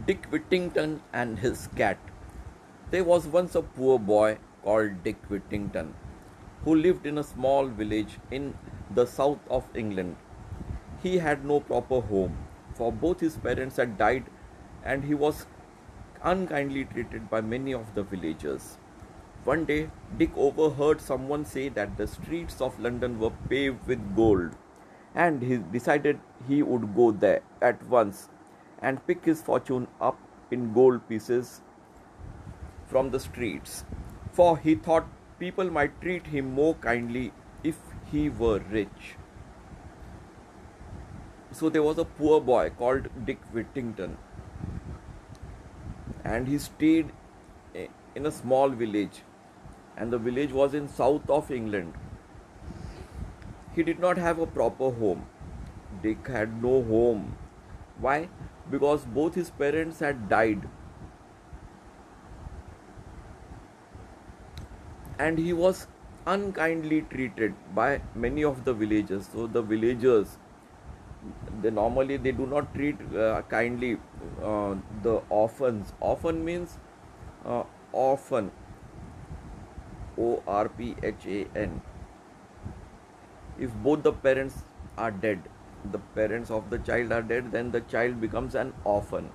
Dick Whittington and his cat. There was once a poor boy called Dick Whittington who lived in a small village in the south of England. He had no proper home, for both his parents had died and he was unkindly treated by many of the villagers. One day, Dick overheard someone say that the streets of London were paved with gold, and he decided he would go there at once and pick his fortune up in gold pieces from the streets, for he thought people might treat him more kindly if he were rich. So there was a poor boy called Dick Whittington, and he stayed in a small village, and the village was in south of England. He did not have a proper home. Dick had no home. Why? Because both his parents had died, and he was unkindly treated by many of the villagers. So the villagers, they do not treat kindly the orphans. Orphan means orphan, ORPHAN. If both the parents are dead, the parents of the child are dead, then the child becomes an orphan.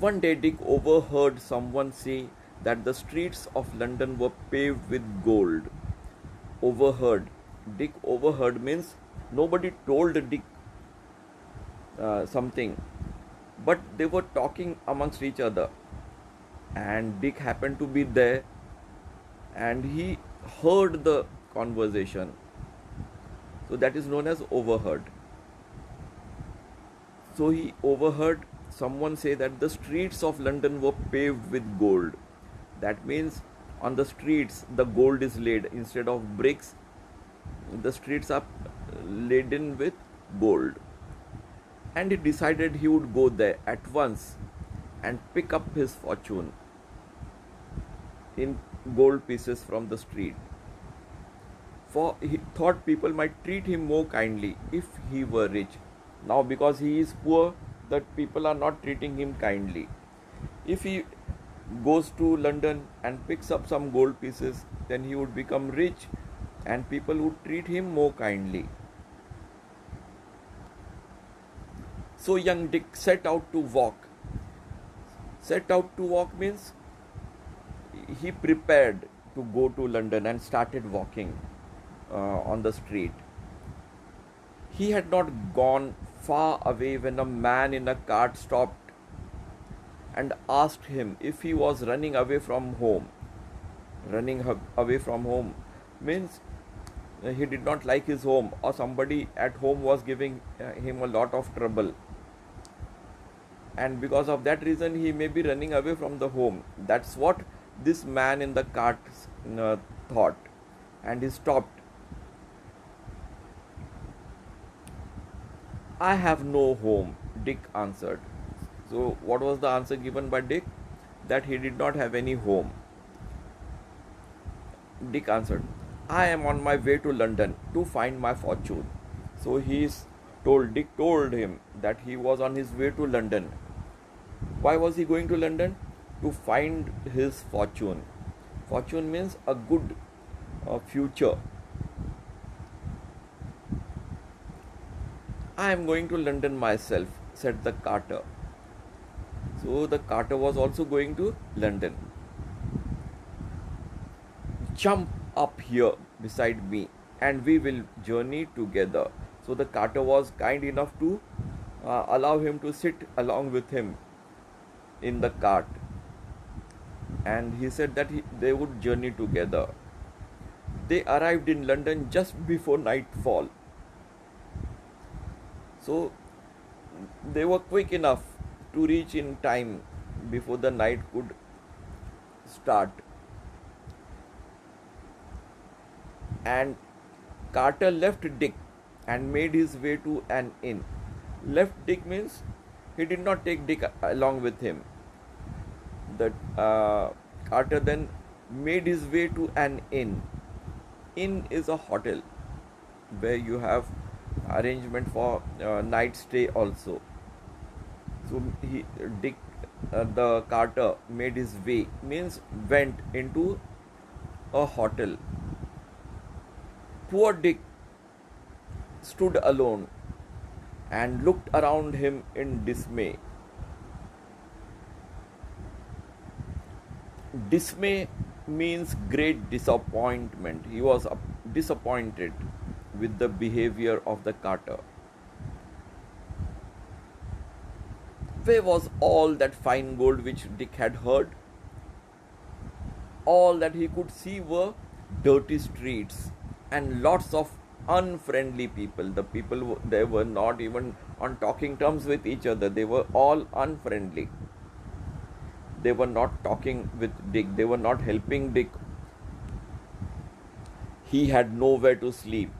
One day, Dick overheard someone say that the streets of London were paved with gold. Overheard. Dick overheard means nobody told Dick something, but they were talking amongst each other, and Dick happened to be there, and he heard the conversation. So that is known as overheard. So he overheard someone say that the streets of London were paved with gold. That means on the streets the gold is laid. Instead of bricks, the streets are laden with gold. And he decided he would go there at once and pick up his fortune in gold pieces from the street. For he thought people might treat him more kindly if he were rich. Now, because he is poor, that people are not treating him kindly. If he goes to London and picks up some gold pieces, then he would become rich and people would treat him more kindly. So young Dick set out to walk. Set out to walk means he prepared to go to London and started walking on the street. He had not gone far away when a man in a cart stopped and asked him if he was running away from home. Running away from home means he did not like his home, or somebody at home was giving him a lot of trouble, and because of that reason he may be running away from the home. That's what this man in the cart thought, and he stopped. I have no home, Dick answered. So what was the answer given by Dick? That he did not have any home. Dick answered, I am on my way to London to find my fortune. So Dick told him that he was on his way to London. Why was he going to London? To find his fortune. Fortune means a good future. I am going to London myself, said the carter. So the carter was also going to London. Jump up here beside me and we will journey together. So the carter was kind enough to allow him to sit along with him in the cart, and he said that they would journey together. They arrived in London just before nightfall. So they were quick enough to reach in time before the night could start. And Carter left Dick and made his way to an inn. Left Dick means he did not take Dick along with him. The Carter then made his way to an inn. Inn is a hotel where you have arrangement for night stay also. So Dick, the carter, made his way, means went into a hotel. Poor Dick stood alone and looked around him in dismay. Dismay means great disappointment. He was disappointed with the behavior of the carter. Where was all that fine gold which Dick had heard? All that he could see were dirty streets and lots of unfriendly people. The people, they were not even on talking terms with each other. They were all unfriendly. They were not talking with Dick. They were not helping Dick. He had nowhere to sleep.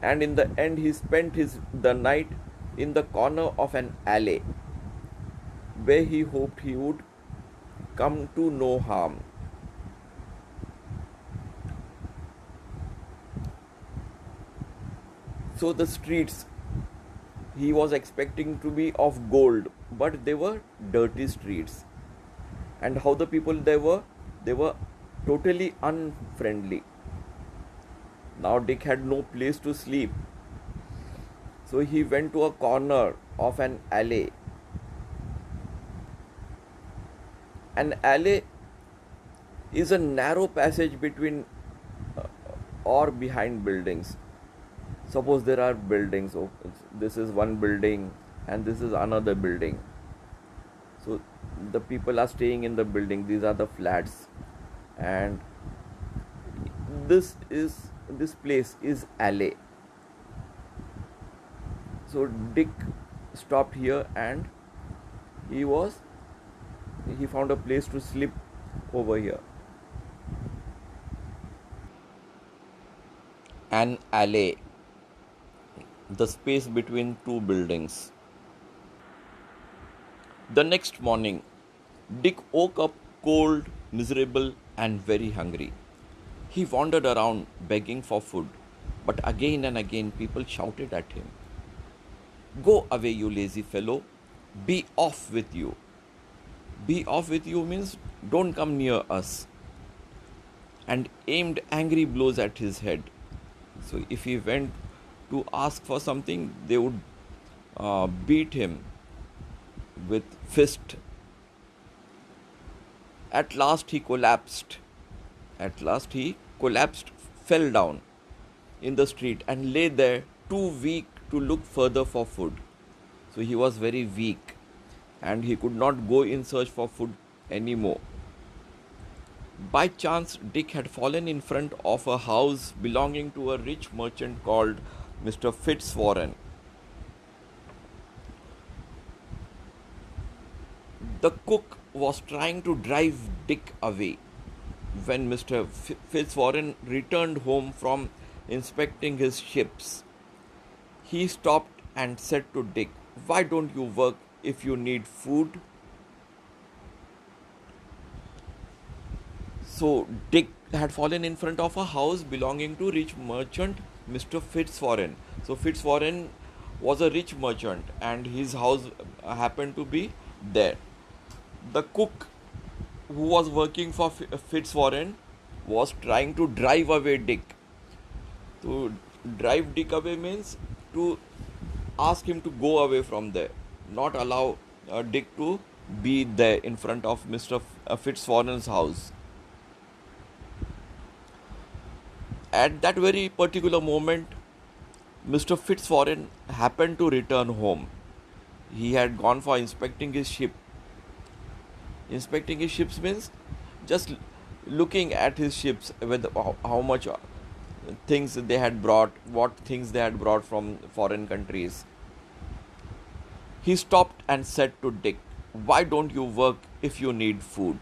And in the end, he spent the night in the corner of an alley where he hoped he would come to no harm. So the streets he was expecting to be of gold, but they were dirty streets. And how the people they were totally unfriendly. Now Dick had no place to sleep. So he went to a corner of an alley. An alley is a narrow passage between or behind buildings. Suppose there are buildings. So this is one building and this is another building. So the people are staying in the building. These are the flats, and this place is alley. So Dick stopped here and he found a place to sleep over here. An alley, the space between two buildings. The next morning, Dick woke up cold, miserable, and very hungry. He wandered around begging for food, but again and again people shouted at him, "Go away, you lazy fellow! Be off with you!" Be off with you means don't come near us. And aimed angry blows at his head. So if he went to ask for something, they would beat him with fist. At last he collapsed. Fell down in the street and lay there too weak to look further for food. So he was very weak and he could not go in search for food anymore. By chance, Dick had fallen in front of a house belonging to a rich merchant called Mr. Fitzwarren. The cook was trying to drive Dick away when Mr. Fitzwarren returned home from inspecting his ships. He stopped and said to Dick, "Why don't you work if you need food?" So Dick had fallen in front of a house belonging to rich merchant Mr. Fitzwarren. So Fitzwarren was a rich merchant and his house happened to be there. The cook who was working for Fitzwarren was trying to drive away Dick. To drive Dick away means to ask him to go away from there, not allow Dick to be there in front of Mr. Fitzwarren's house. At that very particular moment, Mr. Fitzwarren happened to return home. He had gone for inspecting his ship. Inspecting his ships means just looking at his ships with how much things they had brought, what things they had brought from foreign countries. He stopped and said to Dick, "Why don't you work if you need food?"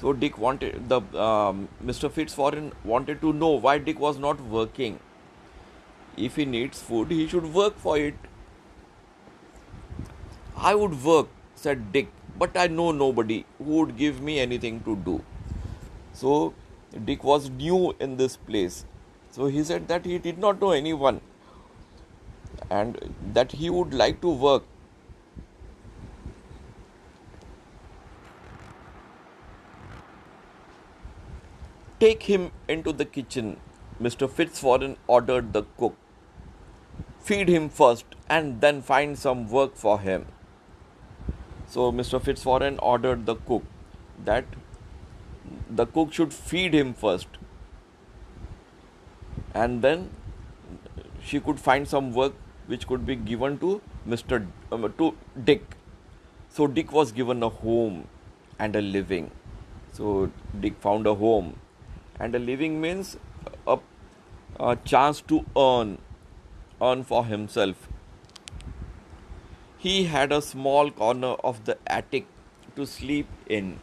So Mr. Fitzwarren wanted to know why Dick was not working. If he needs food, he should work for it. "I would work," said Dick, "but I know nobody who would give me anything to do." So Dick was new in this place. So he said that he did not know anyone and that he would like to work. Take him into the kitchen, Mr. Fitzwarren ordered the cook. Feed him first and then find some work for him. So Mr. Fitzwarren ordered the cook that the cook should feed him first and then she could find some work which could be given to to Dick. So Dick was given a home and a living. So Dick found a home and a living means a, a chance to earn for himself. He had a small corner of the attic to sleep in,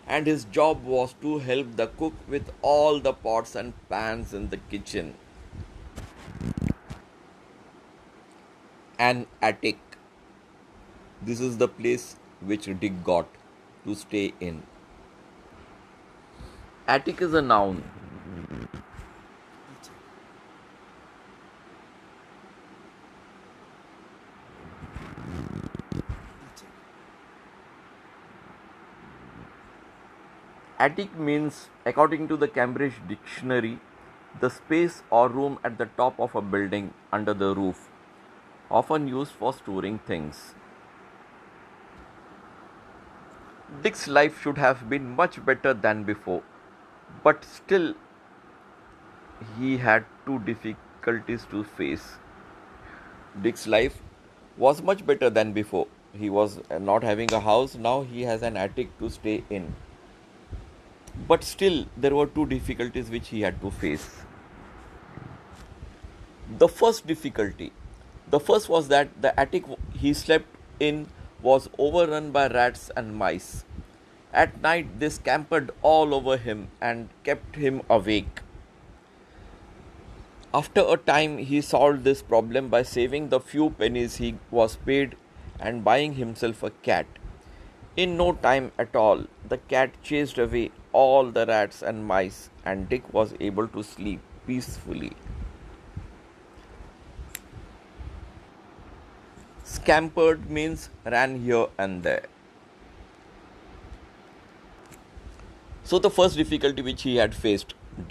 and his job was to help the cook with all the pots and pans in the kitchen. An attic. This is the place which Dick got to stay in. Attic is a noun. Attic means, according to the Cambridge Dictionary, the space or room at the top of a building under the roof, often used for storing things. Dick's life should have been much better than before, but still he had two difficulties to face. Dick's life was much better than before. He was not having a house, now he has an attic to stay in. But still, there were two difficulties which he had to face. The first difficulty, the first was that the attic he slept in was overrun by rats and mice. At night, they scampered all over him and kept him awake. After a time, he solved this problem by saving the few pennies he was paid and buying himself a cat. In no time at all, the cat chased away all the rats and mice, and Dick was able to sleep peacefully. Scampered means ran here and there. So, the first difficulty which Dick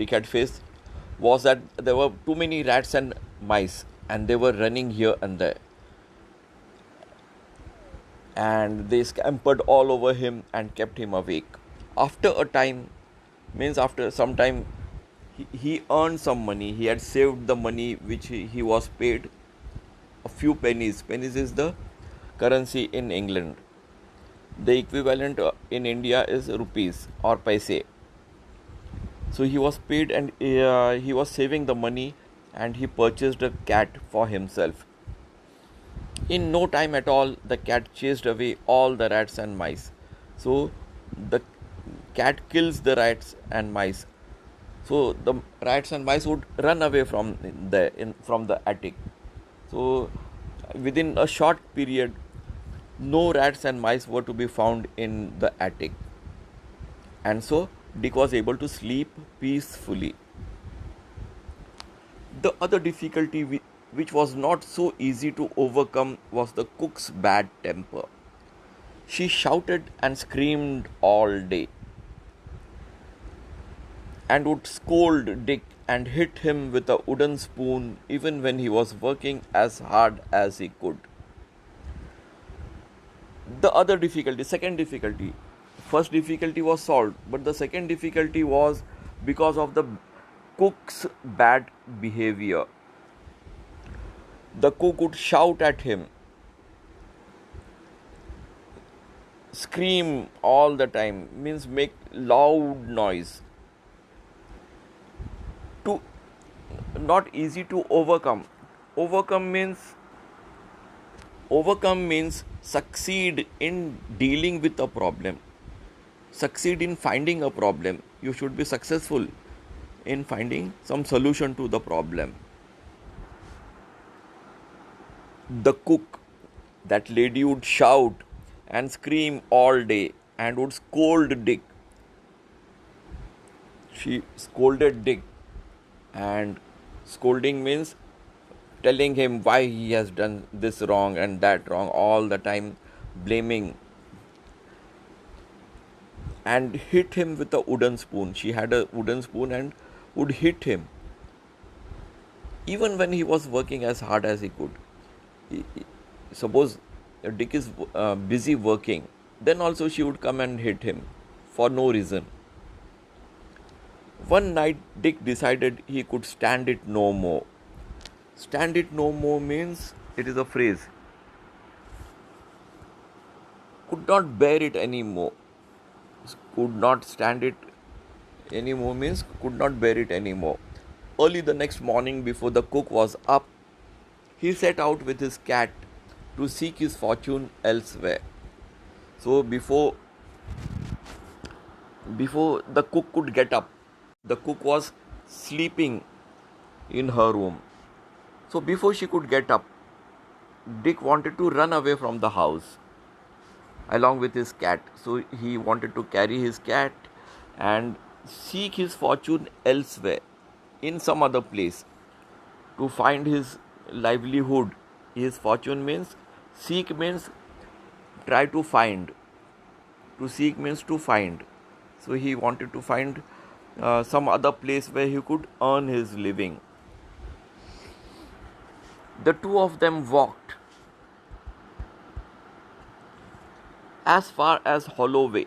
had faced, was that there were too many rats and mice, and they were running here and there. And they scampered all over him and kept him awake. After a time, means after some time, he earned some money. He had saved the money which he was paid, a few pennies. Pennies is the currency in England. The equivalent in India is rupees or paise. So he was paid and he was saving the money and he purchased a cat for himself. In no time at all, the cat chased away all the rats and mice. So the cat kills the rats and mice. So the rats and mice would run away from the attic. So within a short period, no rats and mice were to be found in the attic. And so Dick was able to sleep peacefully. The other difficulty which was not so easy to overcome was the cook's bad temper. She shouted and screamed all day and would scold Dick and hit him with a wooden spoon even when he was working as hard as he could. The other difficulty, second difficulty, first difficulty was solved, but the second difficulty was because of the cook's bad behavior. The cook would shout at him, scream all the time, means make loud noise. To not easy to overcome. Overcome means succeed in dealing with a problem. Succeed in finding a problem. You should be successful in finding some solution to the problem. The cook, that lady, would shout and scream all day and would scold Dick. She scolded Dick, and scolding means telling him why he has done this wrong and that wrong, all the time blaming, and hit him with a wooden spoon. She had a wooden spoon and would hit him even when he was working as hard as he could. Suppose Dick is busy working, then also she would come and hit him for no reason. One night, Dick decided he could stand it no more. Stand it no more means, it is a phrase, could not bear it anymore. Could not stand it anymore means could not bear it anymore. Early the next morning, before the cook was up, he set out with his cat to seek his fortune elsewhere. So before the cook could get up, the cook was sleeping in her room. So before she could get up, Dick wanted to run away from the house along with his cat. So he wanted to carry his cat and seek his fortune elsewhere, in some other place, to find his livelihood. His fortune means, seek means try to find. To seek means to find. So he wanted to find some other place where he could earn his living. The two of them walked as far as Holloway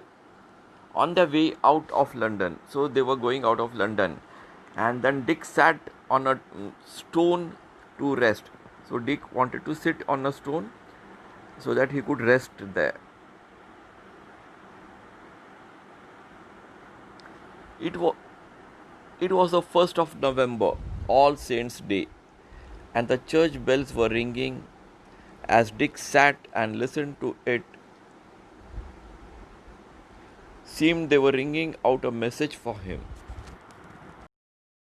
on their way out of London. So they were going out of London, and then Dick sat on a stone to rest. So Dick wanted to sit on a stone so that he could rest there. It was the 1st of November, All Saints' Day, and the church bells were ringing. As Dick sat and listened to it, seemed they were ringing out a message for him.